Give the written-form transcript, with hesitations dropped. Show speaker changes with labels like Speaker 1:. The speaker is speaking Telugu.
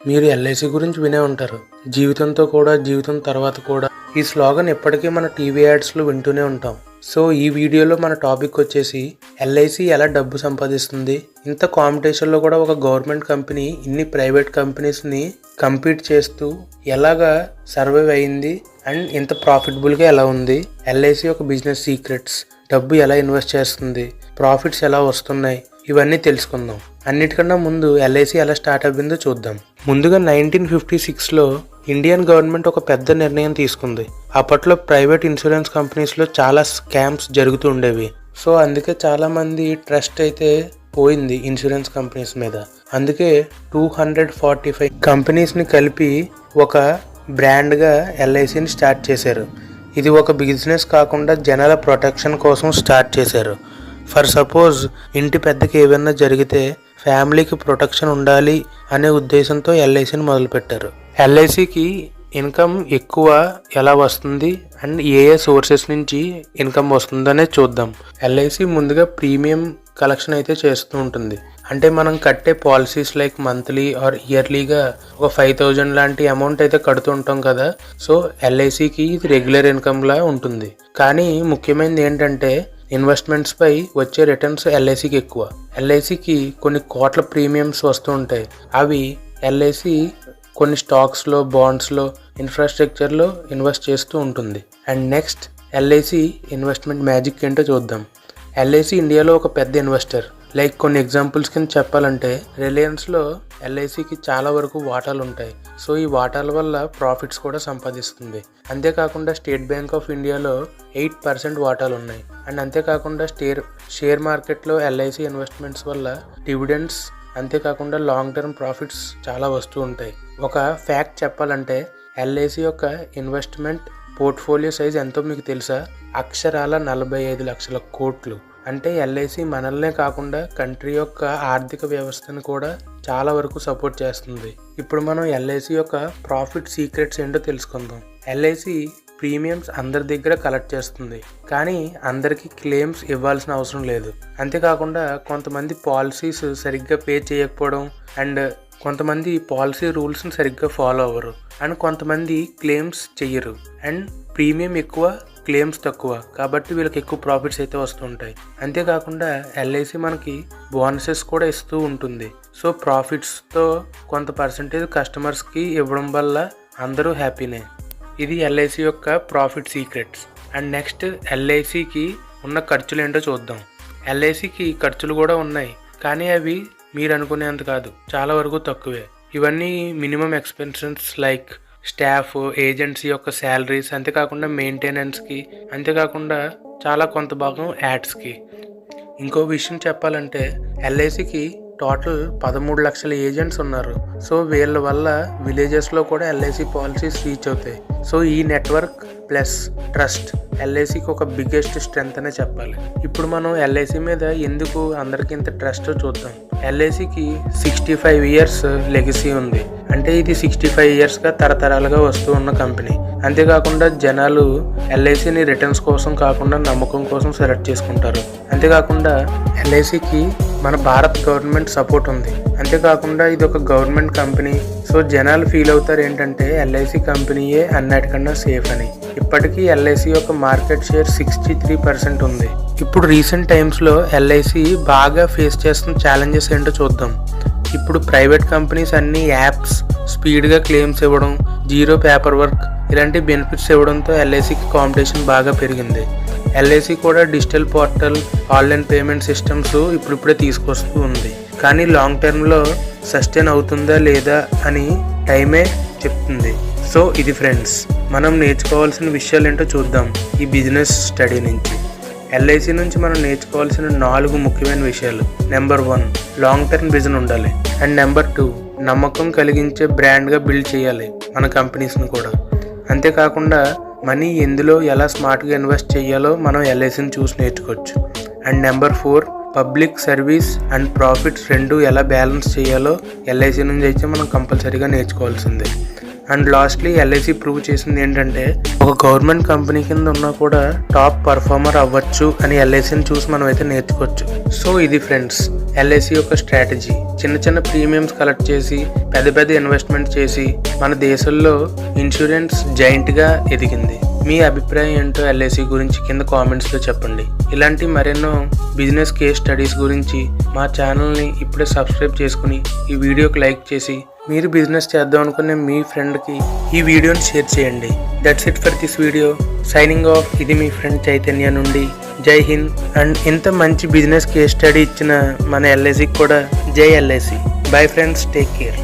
Speaker 1: మీరు ఎల్ఐసి గురించి వినే ఉంటారు. జీవితంతో కూడా, జీవితం తర్వాత కూడా. ఈ స్లోగన్ ఎప్పటికీ మన టీవీ యాడ్స్లో వింటూనే ఉంటాం. సో ఈ వీడియోలో మన టాపిక్ వచ్చేసి ఎల్ఐసి ఎలా డబ్బు సంపాదిస్తుంది, ఇంత కాంపిటీషన్లో కూడా ఒక గవర్నమెంట్ కంపెనీ ఇన్ని ప్రైవేట్ కంపెనీస్ని కంపీట్ చేస్తూ ఎలాగా సర్వైవ్ అయింది అండ్ ఇంత ప్రాఫిటబుల్గా ఎలా ఉంది, ఎల్ఐసి యొక్క బిజినెస్ సీక్రెట్స్, డబ్బు ఎలా ఇన్వెస్ట్ చేస్తుంది, ప్రాఫిట్స్ ఎలా వస్తున్నాయి, ఇవన్నీ తెలుసుకుందాం. అన్నిటికన్నా ముందు ఎల్ఐసి ఎలా స్టార్ట్ అవ్విందో చూద్దాం. ముందుగా 1956లో ఇండియన్ గవర్నమెంట్ ఒక పెద్ద నిర్ణయం తీసుకుంది. అప్పట్లో ప్రైవేట్ ఇన్సూరెన్స్ కంపెనీస్లో చాలా స్కామ్స్ జరుగుతూ ఉండేవి. సో అందుకే చాలామంది ట్రస్ట్ అయితే పోయింది ఇన్సూరెన్స్ కంపెనీస్ మీద. అందుకే 245 కంపెనీస్ని కలిపి ఒక బ్రాండ్గా ఎల్ఐసిని స్టార్ట్ చేశారు. ఇది ఒక బిజినెస్ కాకుండా జనాల ప్రొటెక్షన్ కోసం స్టార్ట్ చేశారు. ఫర్ సపోజ్ ఇంటి పెద్దకి ఏమైనా జరిగితే ఫ్యామిలీకి ప్రొటెక్షన్ ఉండాలి అనే ఉద్దేశంతో ఎల్ఐసిని మొదలుపెట్టారు. ఎల్ఐసికి ఇన్కమ్ ఎక్కువ ఎలా వస్తుంది అండ్ ఏ సోర్సెస్ నుంచి ఇన్కమ్ వస్తుందనే చూద్దాం. ఎల్ఐసి ముందుగా ప్రీమియం కలెక్షన్ అయితే చేస్తూ ఉంటుంది. అంటే మనం కట్టే పాలసీస్ లైక్ మంత్లీ ఆర్ ఇయర్లీగా ఒక 5,000 లాంటి అమౌంట్ అయితే కడుతూ ఉంటాం కదా. సో ఎల్ఐసికి ఇది రెగ్యులర్ ఇన్కమ్లా ఉంటుంది. కానీ ముఖ్యమైనది ఏంటంటే ఇన్వెస్ట్మెంట్స్ పై వచ్చే రిటర్న్స్ ఎల్ఐసికి ఎక్కువ. ఎల్ఐసికి కొన్ని కోట్ల ప్రీమియమ్స్ వస్తూ ఉంటాయి. అవి ఎల్ఐసి కొన్ని స్టాక్స్లో, బాండ్స్లో, ఇన్ఫ్రాస్ట్రక్చర్లో ఇన్వెస్ట్ చేస్తూ ఉంటుంది. And next LIC investment magic ఏంటో చూద్దాం. ఎల్ఐసి ఇండియాలో ఒక పెద్ద ఇన్వెస్టర్. లైక్ కొన్ని ఎగ్జాంపుల్స్ కింద చెప్పాలంటే రిలయన్స్లో ఎల్ఐసికి చాలా వరకు వాటాలు ఉంటాయి. సో ఈ వాటాల వల్ల ప్రాఫిట్స్ కూడా సంపాదిస్తుంది. అంతేకాకుండా స్టేట్ బ్యాంక్ ఆఫ్ ఇండియాలో 8% వాటాలు ఉన్నాయి. అండ్ అంతేకాకుండా షేర్ మార్కెట్లో ఎల్ఐసి ఇన్వెస్ట్మెంట్స్ వల్ల డివిడెండ్స్, అంతేకాకుండా లాంగ్ టర్మ్ ప్రాఫిట్స్ చాలా వస్తూ ఉంటాయి. ఒక ఫ్యాక్ట్ చెప్పాలంటే ఎల్ఐసి యొక్క ఇన్వెస్ట్మెంట్ పోర్ట్ఫోలియో సైజ్ ఎంతో మీకు తెలుసా? అక్షరాల 45 లక్షల కోట్లు. అంటే ఎల్ఐసి మనల్నే కాకుండా కంట్రీ యొక్క ఆర్థిక వ్యవస్థను కూడా చాలా వరకు సపోర్ట్ చేస్తుంది. ఇప్పుడు మనం ఎల్ఐసి యొక్క ప్రాఫిట్ సీక్రెట్స్ ఏంటో తెలుసుకుందాం. ఎల్ఐసి ప్రీమియమ్స్ అందరి దగ్గర కలెక్ట్ చేస్తుంది, కానీ అందరికీ క్లెయిమ్స్ ఇవ్వాల్సిన అవసరం లేదు. అంతేకాకుండా కొంతమంది పాలసీస్ సరిగ్గా పే చేయకపోవడం, అండ్ కొంతమంది పాలసీ రూల్స్ని సరిగ్గా ఫాలో అవ్వరు, అండ్ కొంతమంది క్లెయిమ్స్ చెయ్యరు. అండ్ ప్రీమియం ఎక్కువ, క్లెయిమ్స్ తక్కువ, కాబట్టి వీళ్ళకి ఎక్కువ ప్రాఫిట్స్ అయితే వస్తుంటాయి. అంతేకాకుండా ఎల్ఐసి మనకి బోనసెస్ కూడా ఇస్తూ ఉంటుంది. సో ప్రాఫిట్స్తో కొంత పర్సంటేజ్ కస్టమర్స్కి ఇవ్వడం వల్ల అందరూ హ్యాపీనే. ఇది ఎల్ఐసి యొక్క ప్రాఫిట్ సీక్రెట్స్. అండ్ నెక్స్ట్ ఎల్ఐసికి ఉన్న ఖర్చులు ఏంటో చూద్దాం. ఎల్ఐసికి ఖర్చులు కూడా ఉన్నాయి, కానీ అవి మీరు అనుకునేంత కాదు, చాలా వరకు తక్కువే. ఇవన్నీ minimum expenses like staff, agents యొక్క శాలరీస్, అంతేకాకుండా మెయింటెనెన్స్కి, అంతేకాకుండా చాలా కొంత భాగం యాడ్స్కి. ఇంకో విషయం చెప్పాలంటే ఎల్ఐసికి టోటల్ 13 లక్షల ఏజెంట్స్ ఉన్నారు. సో వీళ్ళ వల్ల విలేజెస్లో కూడా ఎల్ఐసి పాలసీస్ రీచ్ అవుతాయి. సో ఈ నెట్వర్క్ ప్లస్ ట్రస్ట్ ఎల్ఐసికి ఒక బిగ్గెస్ట్ స్ట్రెంత్ అనే చెప్పాలి. ఇప్పుడు మనం ఎల్ఐసి మీద ఎందుకు అందరికీ ఇంత ట్రస్ట్ చూద్దాం. ఎల్ఐసికి 65 ఇయర్స్ లెగసీ ఉంది. అంటే ఇది 65 ఇయర్స్గా తరతరాలుగా వస్తూ ఉన్న కంపెనీ. అంతేకాకుండా జనాలు ఎల్ఐసిని రిటర్న్స్ కోసం కాకుండా నమ్మకం కోసం సెలెక్ట్ చేసుకుంటారు. అంతేకాకుండా ఎల్ఐసికి మన భారత్ గవర్నమెంట్ సపోర్ట్ ఉంది. అంతేకాకుండా ఇది ఒక గవర్నమెంట్ కంపెనీ. సో జనాలు ఫీల్ అవుతారు ఏంటంటే ఎల్ఐసి కంపెనీయే అన్నిటికన్నా సేఫ్ అని. ఇప్పటికీ ఎల్ఐసి యొక్క మార్కెట్ షేర్ 63% ఉంది. ఇప్పుడు రీసెంట్ టైమ్స్లో ఎల్ఐసి బాగా ఫేస్ చేస్తున్న ఛాలెంజెస్ ఏంటో చూద్దాం. ఇప్పుడు ప్రైవేట్ కంపెనీస్ అన్ని యాప్స్, స్పీడ్గా క్లెయిమ్స్ ఇవ్వడం, జీరో పేపర్ వర్క్ ఇలాంటి బెనిఫిట్స్ ఇవ్వడంతో ఎల్ఐసికి కాంపిటీషన్ బాగా పెరిగింది. ఎల్ఐసి కూడా digital portal, online payment systems ఇప్పుడిప్పుడే తీసుకొస్తూ ఉంది. కానీ లాంగ్ టర్మ్లో సస్టైన్ అవుతుందా లేదా అని టైమే చెప్తుంది. సో ఇది ఫ్రెండ్స్, మనం నేర్చుకోవాల్సిన విషయాలు ఏంటో చూద్దాం ఈ బిజినెస్ స్టడీ నుంచి. ఎల్ఐసి నుంచి మనం నేర్చుకోవాల్సిన 4 ముఖ్యమైన విషయాలు. నెంబర్ 1, లాంగ్ టర్మ్ విజన్ ఉండాలి. అండ్ నెంబర్ 2, నమ్మకం కలిగించే బ్రాండ్గా బిల్డ్ చేయాలి మన కంపెనీస్ని కూడా. అంతేకాకుండా మనీ ఎందులో ఎలా స్మార్ట్గా ఇన్వెస్ట్ చేయాలో మనం ఎల్ఐసిని చూసి నేర్చుకోవచ్చు. And number 4, public service and profits రెండు ఎలా బ్యాలెన్స్ చేయాలో ఎల్ఐసి నుంచి అయితే మనం కంపల్సరీగా నేర్చుకోవాల్సిందే. అండ్ లాస్ట్లీ ఎల్ఐసి ప్రూవ్ చేసింది ఏంటంటే ఒక గవర్నమెంట్ కంపెనీ కింద ఉన్నా కూడా టాప్ పర్ఫార్మర్ అవ్వచ్చు అని ఎల్ఐసిని చూసి మనం అయితే నేర్చుకోవచ్చు. సో ఇది ఫ్రెండ్స్ ఎల్ఐసి యొక్క స్ట్రాటజీ. చిన్న చిన్న ప్రీమియమ్స్ కలెక్ట్ చేసి పెద్ద పెద్ద ఇన్వెస్ట్మెంట్ చేసి మన దేశంలో ఇన్సూరెన్స్ జైంట్ గా ఎదిగింది. మీ అభిప్రాయం ఏంటో ఎల్ఐసి గురించి కింద కామెంట్స్ లో చెప్పండి. ఇలాంటి మరెన్నో బిజినెస్ కేస్ స్టడీస్ గురించి మా ఛానల్ని ఇప్పుడే సబ్స్క్రైబ్ చేసుకుని ఈ వీడియోకి లైక్ చేసి మీరు బిజినెస్ చేద్దాం అనుకునే మీ ఫ్రెండ్కి ఈ వీడియోని షేర్ చేయండి. That's it for this video. Signing off. ఇది మీ ఫ్రెండ్ చైతన్య నుండి. జై హింద్. అండ్ ఇంత మంచి బిజినెస్ కేస్ స్టడీ ఇచ్చిన మన ఎల్ఐసికి కూడా జై LIC. Bye friends, take care.